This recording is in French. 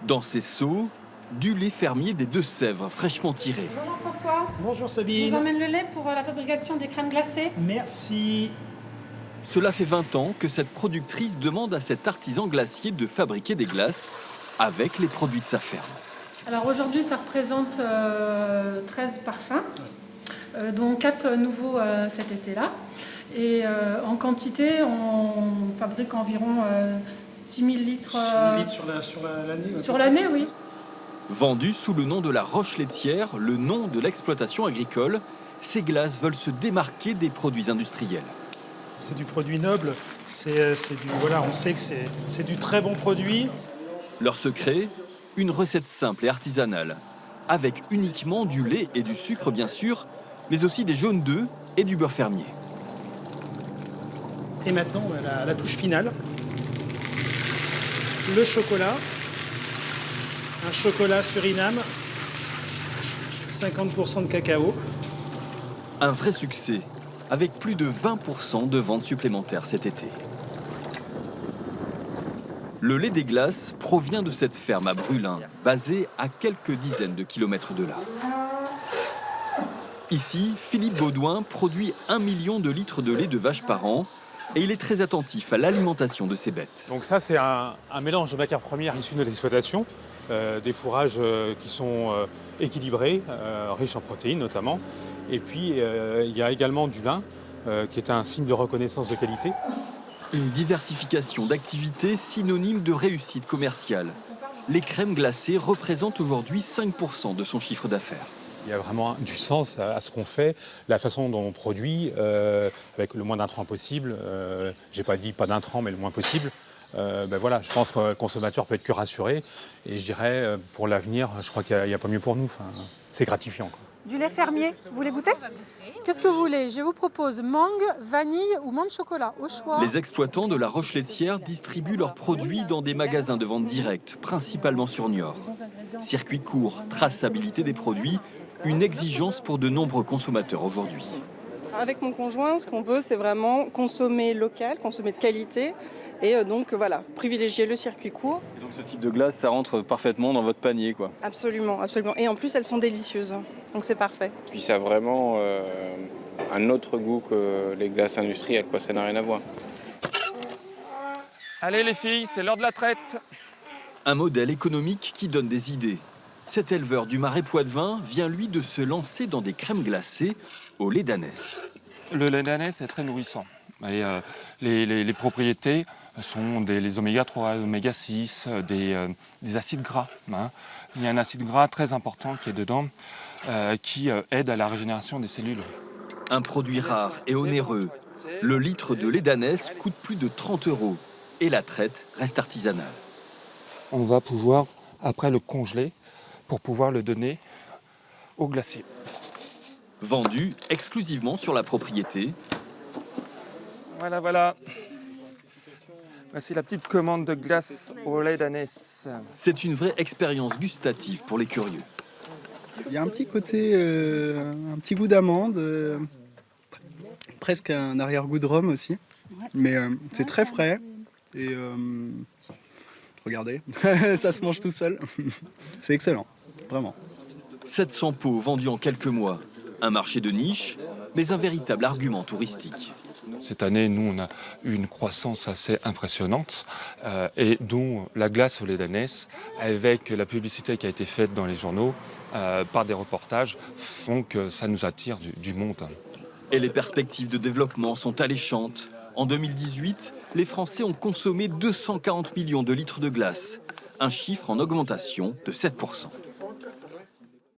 Dans ces seaux, du lait fermier des Deux-Sèvres, fraîchement tiré. Bonjour François. Bonjour Je Sabine. vous emmène le lait pour la fabrication des crèmes glacées. Merci. Cela fait 20 ans que cette productrice demande à cet artisan glacier de fabriquer des glaces avec les produits de sa ferme. Alors aujourd'hui, ça représente 13 parfums, dont 4 nouveaux cet été-là. Et en quantité, on fabrique environ 6000 litres. 6 litres sur l'année. Sur l'année, oui. Vendues sous le nom de la roche laitière, le nom de l'exploitation agricole, ces glaces veulent se démarquer des produits industriels. C'est du produit noble. Voilà, on sait que c'est du très bon produit. Leur secret, une recette simple et artisanale, avec uniquement du lait et du sucre bien sûr, mais aussi des jaunes d'œufs et du beurre fermier. Et maintenant, la touche finale. Le chocolat. Un chocolat Suriname. 50% de cacao. Un vrai succès, avec plus de 20% de ventes supplémentaires cet été. Le lait des glaces provient de cette ferme à Brulin, basée à quelques dizaines de kilomètres de là. Ici, Philippe Baudouin produit 1 million de litres de lait de vache par an et il est très attentif à l'alimentation de ses bêtes. Donc ça, c'est un mélange de matières premières issues de notre exploitation, des fourrages qui sont équilibrés, riches en protéines notamment. Et puis, il y a également du lin, qui est un signe de reconnaissance de qualité. Une diversification d'activités synonyme de réussite commerciale. Les crèmes glacées représentent aujourd'hui 5% de son chiffre d'affaires. Il y a vraiment du sens à ce qu'on fait, la façon dont on produit, avec le moins d'intrants possible. J'ai pas dit pas d'intrants, mais le moins possible. Voilà, je pense que le consommateur peut être que rassuré. Et je dirais, pour l'avenir, je crois qu'il n'y a pas mieux pour nous. Enfin, c'est gratifiant, quoi. Du lait fermier, vous voulez goûter? Qu'est-ce que vous voulez? Je vous propose mangue, vanille ou menthe chocolat, au choix. Les exploitants de la roche laitière distribuent leurs produits dans des magasins de vente directe, principalement sur Niort. Circuit court, traçabilité des produits, une exigence pour de nombreux consommateurs aujourd'hui. Avec mon conjoint, ce qu'on veut, c'est vraiment consommer local, consommer de qualité. Et donc voilà, privilégier le circuit court. Et donc ce type de glace, ça rentre parfaitement dans votre panier, quoi. Absolument, absolument. Et en plus, elles sont délicieuses. Donc c'est parfait. Puis ça a vraiment un autre goût que les glaces industrielles, quoi. Ça n'a rien à voir. Allez les filles, c'est l'heure de la traite. Un modèle économique qui donne des idées. Cet éleveur du Marais Poitevin vient lui de se lancer dans des crèmes glacées au lait d'ânesse. Le lait d'ânesse est très nourrissant. Et, les propriétés sont les oméga 3, oméga 6, des acides gras. Hein. Il y a un acide gras très important qui est dedans, qui aide à la régénération des cellules. Un produit rare et onéreux. Le litre de lait d'ânesse coûte plus de 30 € et la traite reste artisanale. On va pouvoir après le congeler pour pouvoir le donner au glacier. Vendu exclusivement sur la propriété. Voilà, voilà. Voici la petite commande de glace au lait d'ânesse. C'est une vraie expérience gustative pour les curieux. Il y a un petit côté, un petit goût d'amande, presque un arrière-goût de rhum aussi. Mais c'est très frais et regardez, ça se mange tout seul. C'est excellent, vraiment. 700 pots vendus en quelques mois. Un marché de niche, mais un véritable argument touristique. Cette année, nous, on a eu une croissance assez impressionnante et dont la glace au lait d'ânesse, avec la publicité qui a été faite dans les journaux, par des reportages, font que ça nous attire du monde. Et les perspectives de développement sont alléchantes. En 2018, les Français ont consommé 240 millions de litres de glace, un chiffre en augmentation de 7%.